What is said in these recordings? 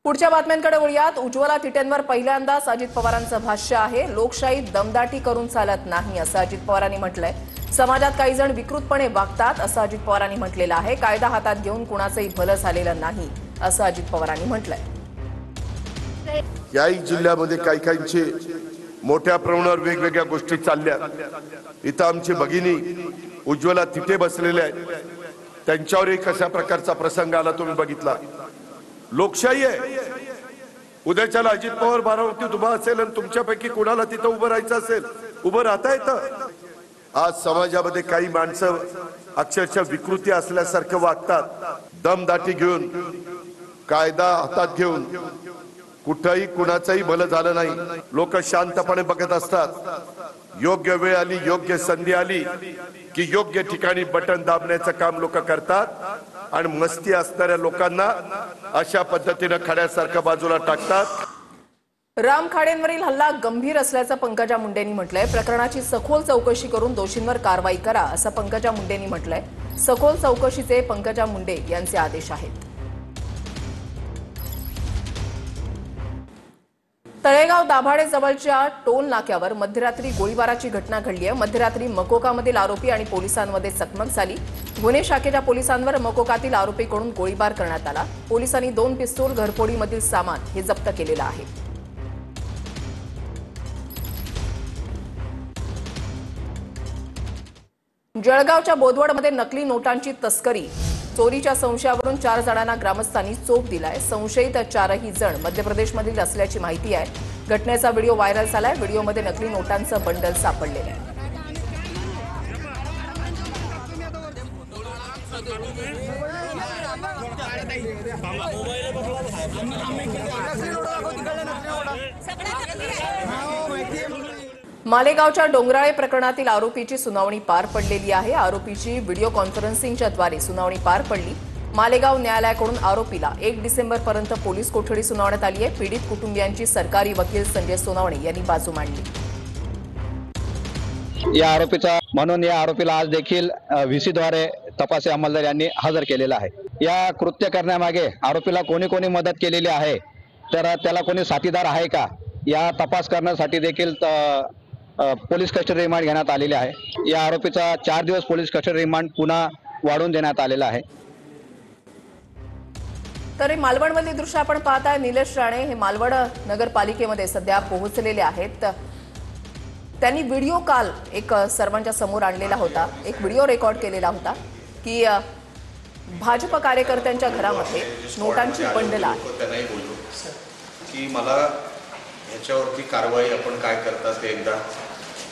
पुढच्या बातम्यांकडे वळूयात। उज्ज्वला तिटेंवर पहिल्यांदाच अजित पवारांचं भाष्य आहे। लोकशाही दमदाटी करून चालत नाही असं अजित पवारांनी म्हटलंय। समाजात काही जण विकृतपणे वागतात असं अजित पवारांनी म्हटलेलं आहे। कायदा हातात घेऊन कुणाचंही भलं झालेलं नाही असं अजित पवारांनी म्हटलंय। याही जिल्ह्यामध्ये काही मोठ्या प्रमाणावर वेगवेगळ्या गोष्टी चालल्या। इथं आमची भगिनी उज्ज्वला तिथे बसलेल्या आहेत, त्यांच्यावरही कशा प्रकारचा प्रसंग आला तुम्ही बघितला। लोकशाही आहे। उद्याच्याला अजित पवार बारामतीत उभा असेल आणि तुमच्यापैकी कुणाला तिथं उभं राहायचं असेल, उभं राहता येतं। आज समाजामध्ये काही माणसं अक्षरशः विकृती असल्यासारखं वागतात। दमदाटी घेऊन, कायदा हातात घेऊन कुठेही कुणाचंही भलं झालं नाही। लोक शांतपणे बघत असतात। योग्य वेळ आली, योग्य संधी आली की योग्य ठिकाणी बटन दाबण्याचं काम लोक करतात आणि मस्ती असणाऱ्या लोकांना अशा पद्धतीने खड्यासारखं बाजूला टाकतात। राम खाडेंवरील हल्ला गंभीर असल्याचं पंकजा मुंडेंनी म्हटलंय। प्रकरणाची सखोल चौकशी करून दोषींवर कारवाई करा असं पंकजा मुंडेंनी म्हटलंय। सखोल चौकशीचे पंकजा मुंडे यांचे आदेश आहेत। तळेगाव दाभाडे जवळच्या टोल नाक्यावर मध्यरात्री गोळीबाराची घटना घडली आहे। मध्यरात्री मकोकामधील आरोपी आणि पोलिसांमध्ये चकमक झाली। गुन्हे शाखेच्या पोलिसांवर मकोकातील आरोपीकडून गोळीबार करण्यात आला। पोलिसांनी 2 पिस्तूल, घरफोडीमधील सामान हे जप्त केलेलं आहे। जळगावच्या बोदवडमध्ये नकली नोटांची तस्करी, चोरीच्या संशयावरून 4 जणांना ग्रामस्थांनी चोप दिलाय। संशयित 4ही जण मध्य प्रदेशमधील असल्याची माहिती आहे। घटनेचा व्हिडिओ व्हायरल झालाय। व्हिडिओमध्ये नकली नोटांचं बंडल सापडलेलं आहे। मालेगावच्या डोंगराळे प्रकरणातील आरोपीची सुनावणी पार पडलेली आहे। आरोपीची व्हिडिओ कॉन्फरन्सिंगच्याद्वारे सुनावणी पार पडली। मालेगाव न्यायालयाकडून आरोपीला 1 डिसेंबरपर्यंत पोलीस कोठडी सुनावण्यात आली आहे। पीडित कुटुंबियांची सरकारी वकील संजय सोनावणे यांनी बाजू मांडली। या आरोपीला आज देखील व्हीसीद्वारे तपासी अंमलदार यांनी हजर केलेला आहे। या कृत्य करण्यामागे आरोपीला कोणी मदत केलेली आहे, तर त्याला कोणी साथीदार आहे का, या तपास करण्यासाठी देखील पोलीस कस्टडी रिमांड घेण्यात आलेली आहे। या आरोपीचा 4 दिवस पोलीस कस्टडी रिमांड पुन्हा वाढवून देण्यात आलेला आहे। तर मालवणमधली दृश्य आपण पाहताय। निलेश राणे हे मालवण नगरपालिकेमध्ये सध्या पोहोचलेले आहेत। त्यांनी व्हिडिओ काल एक सर्वांच्या समोर आणलेला होता, एक व्हिडिओ रेकॉर्ड केलेला होता की भाजप कार्यकर्त्यांच्या घरामध्ये नोटांची बंडल आहे। त्यांनाही बोललो की मला ह्याच्यावरती कारवाई आपण काय करता ते एकदा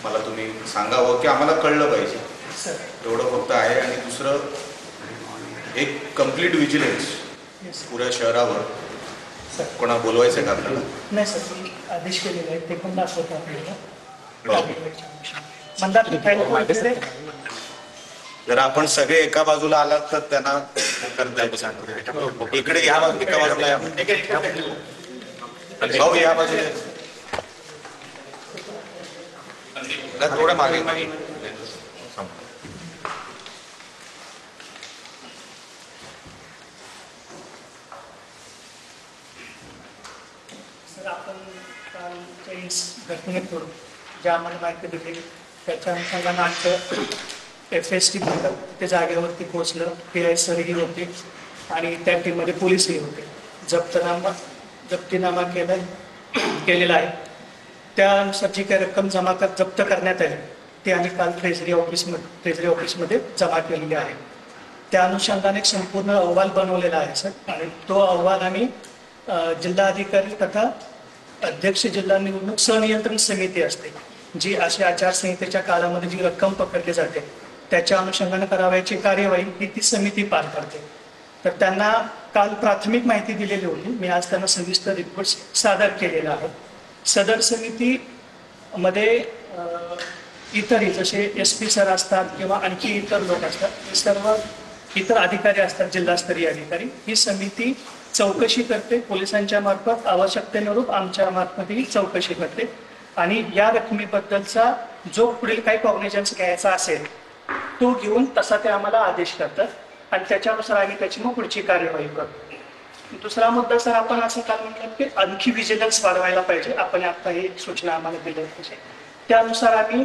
मला तुम्ही सांगावं की आम्हाला कळलं पाहिजे, एवढं फक्त आहे। आणि दुसरं एक कंप्लीट विजिलन्स पुऱ्या शहरावर कोणा बोलवायचं का आपल्याला? नाही सर, आदेश केलेले आहेत ते पण दाखवतो आपल्याला। जर आपण सगळे एका बाजूला आलात तर त्यांना करता येईल। इकडे या बाजू, एका बाजूला या बाजूला थोडं मागे मागे। सर, आपण कालच्या घटनेत करू ज्या आम्हाला माहिती दिली त्याच्या अनुषंगानं आमचं FST झालं, ते जागेवरती पोहोचलं। PI सरही होते आणि त्या टीममध्ये पोलीसही होते। जप्तीनामा केलेला आहे। त्यानुसार जी काही रक्कम जप्त करण्यात आली ती आम्ही काल ट्रेझरी ऑफिसमध्ये जमा केलेली आहे। त्या अनुषंगाने एक संपूर्ण अहवाल बनवलेला आहे सर, आणि तो अहवाल आम्ही जिल्हाधिकारी तथा अध्यक्ष जिल्हा निवडणूक सनियंत्रण समिती असते, जी अशा आचारसंहितेच्या काळामध्ये जी रक्कम पकडली जाते त्याच्या अनुषंगाने करावयाची कार्यवाही ही ती समिती पार पाडते। तर त्यांना काल प्राथमिक माहिती दिलेली होती, मी आज त्यांना सविस्तर रिपोर्ट सादर केलेला आहे। सदर समितीमध्ये इतरही जसे SP सर असतात किंवा आणखी इतर लोक असतात, हे सर्व इतर अधिकारी असतात, जिल्हास्तरीय अधिकारी। ही समिती चौकशी करते पोलिसांच्या मार्फत, आवश्यकतेनुरूप आमच्या मार्फतही चौकशी करते आणि या रकमेबद्दलचा जो पुढील काही कॉग्निझन्स घ्यायचा असेल तो घेऊन तसा ते आम्हाला आदेश करतात आणि त्याच्यानुसार आम्ही त्याची मग पुढची कार्यवाही करतो। दुसरा मुद्दा सर, आपण असं काल म्हटलं की आणखी विजिलन्स वाढवायला पाहिजे. आपण आता ही सूचना आम्हाला दिली पाहिजे. त्यानुसार आम्ही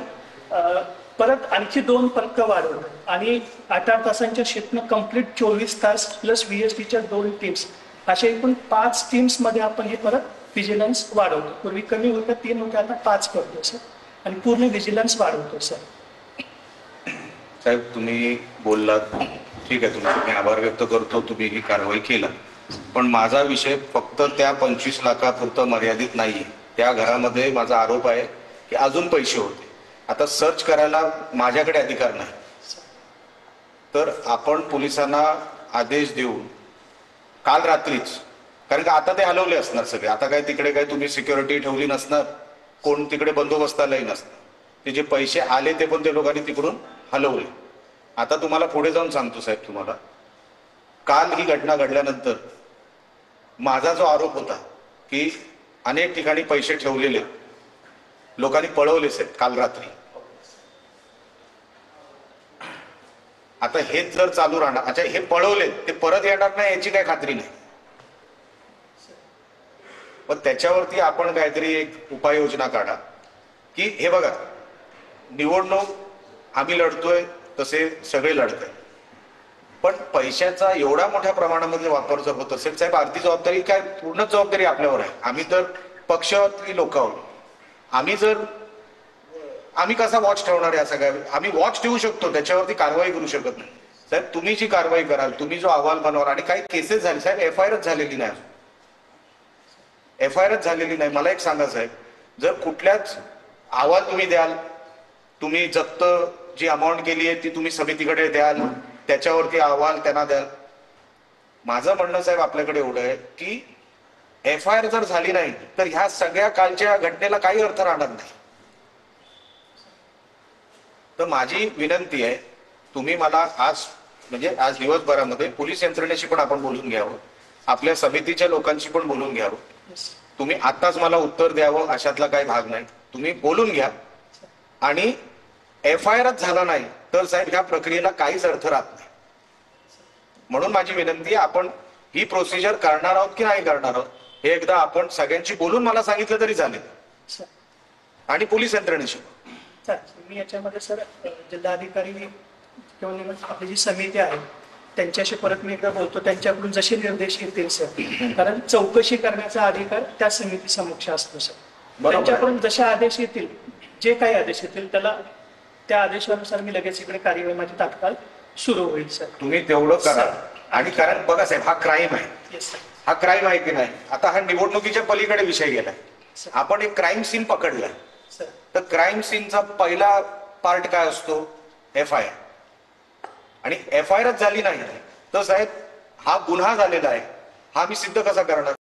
परत आणखी 2 पथक वाढवलं आणि 18 तासांच्या शिफ्टनं कम्प्लीट 24 तास प्लस VSTच्या 2 टीम्स, अशा एकूण 5 टीम्स मध्ये आपण हे परत विजिलन्स वाढवतो. पूर्वी कमी होतं 3 होते, आता 5 करतो सर आणि पूर्ण विजिलन्स वाढवतो सर. साहेब तुम्ही बोललात, ठीक आहे, तुमचे मी आभार व्यक्त करतो, तुम्ही ही कारवाई केला. पण माझा विषय फक्त त्या 25 लाखापुरतं मर्यादित नाहीये. त्या घरामध्ये माझा आरोप आहे की अजून पैसे होते. आता सर्च करायला माझ्याकडे अधिकार नाही, तर आपण पोलिसांना आदेश देऊन काल रात्रीच, कारण का आता ते हलवले असणार सगळे, आता काय तिकडे काय तुम्ही सिक्युरिटी ठेवली नसणार, कोण तिकडे बंदोबस्तालाही नसणार, ते जे पैसे आले ते पण ते लोकांनी तिकडून हलवले. आता तुम्हाला पुढे जाऊन सांगतो साहेब, तुम्हाला काल ही घटना घडल्यानंतर माझा जो आरोप होता की अनेक ठिकाणी पैसे ठेवलेले लोकांनी पळवले साहेब काल रात्री, आता हेच जर चालू राहणार, अच्छा हे पळवले ते परत येणार नाही याची काही खात्री नाही, पण त्याच्यावरती आपण काहीतरी एक उपाययोजना काढा की हे बघा, निवडणूक आम्ही लढतोय तसे सगळे लढताय, पण पैशाचा एवढा मोठ्या प्रमाणामध्ये वापर जर होत असेल साहेब, अर्धी जबाबदारी काय, पूर्ण जबाबदारी आपल्यावर आहे. आम्ही तर पक्षातली लोक आहोत, आम्ही कसा वॉच ठेवणार आहे सगळ्या, आम्ही वॉच ठेवू शकतो, त्याच्यावरती कारवाई करू शकत नाही साहेब. तुम्ही जी कारवाई कराल, तुम्ही जो अहवाल बनवाल, आणि काही केसेस झाले साहेब, FIRच झालेली नाही, FIRच झालेली नाही. मला एक सांगा साहेब, जर कुठल्याच अहवाल तुम्ही द्याल, तुम्ही जप्त जी अमाऊंट केली आहे ती तुम्ही समितीकडे द्याल, त्याच्यावरती अहवाल त्यांना द्याल. माझं म्हणणं साहेब आपल्याकडे एवढं आहे की FIR जर झाली नाही तर ह्या सगळ्या कालच्या घटनेला काही अर्थ राहणार नाही. तर माझी विनंती आहे, तुम्ही मला आज म्हणजे आज दिवसभरामध्ये पोलीस यंत्रणेशी पण आपण बोलून घ्यावं, आपल्या समितीच्या लोकांशी पण बोलून घ्यावं. तुम्ही आताच मला उत्तर द्यावं अशातला काही भाग नाही, तुम्ही बोलून घ्या. आणि FIRच झाला नाही तर साहेब ह्या प्रक्रियेला काहीच अर्थ राहत नाही. म्हणून माझी विनंती आहे, आपण ही प्रोसिजर करणार आहोत की नाही करणार आहोत हे एकदा आपण सगळ्यांशी बोलून मला सांगितलं तरी चालेल, आणि पोलीस यंत्रणेशी. मी याच्यामध्ये सर जिल्हाधिकारी किंवा आपली जी समिती आहे त्यांच्याशी परत मी एकदा बोलतो, त्यांच्याकडून जसे निर्देश येतील सर, कारण चौकशी करण्याचा अधिकार त्या समिती समक्ष असतो सर. त्यांच्याकडून जसे आदेश येतील, जे काही आदेश येतील त्याला त्या आदेशानुसार मी लगेच इकडे कार्यवाही माझी तात्काळ सुरू होईल सर. तुम्ही तेवढं करा. आणि कारण बघा साहेब, हा क्राईम आहे, हा क्राईम आहे की नाही, आता हा निवडणुकीच्या पलीकडे विषय गेलाय. आपण एक क्राईम सीन पकडलाय, तर क्राईम सीनचा पहिला पार्ट काय असतो, FIR. आणि FIRच झाली नाही तर साहेब हा गुन्हा झालेला आहे, हा मी सिद्ध कसा करणार.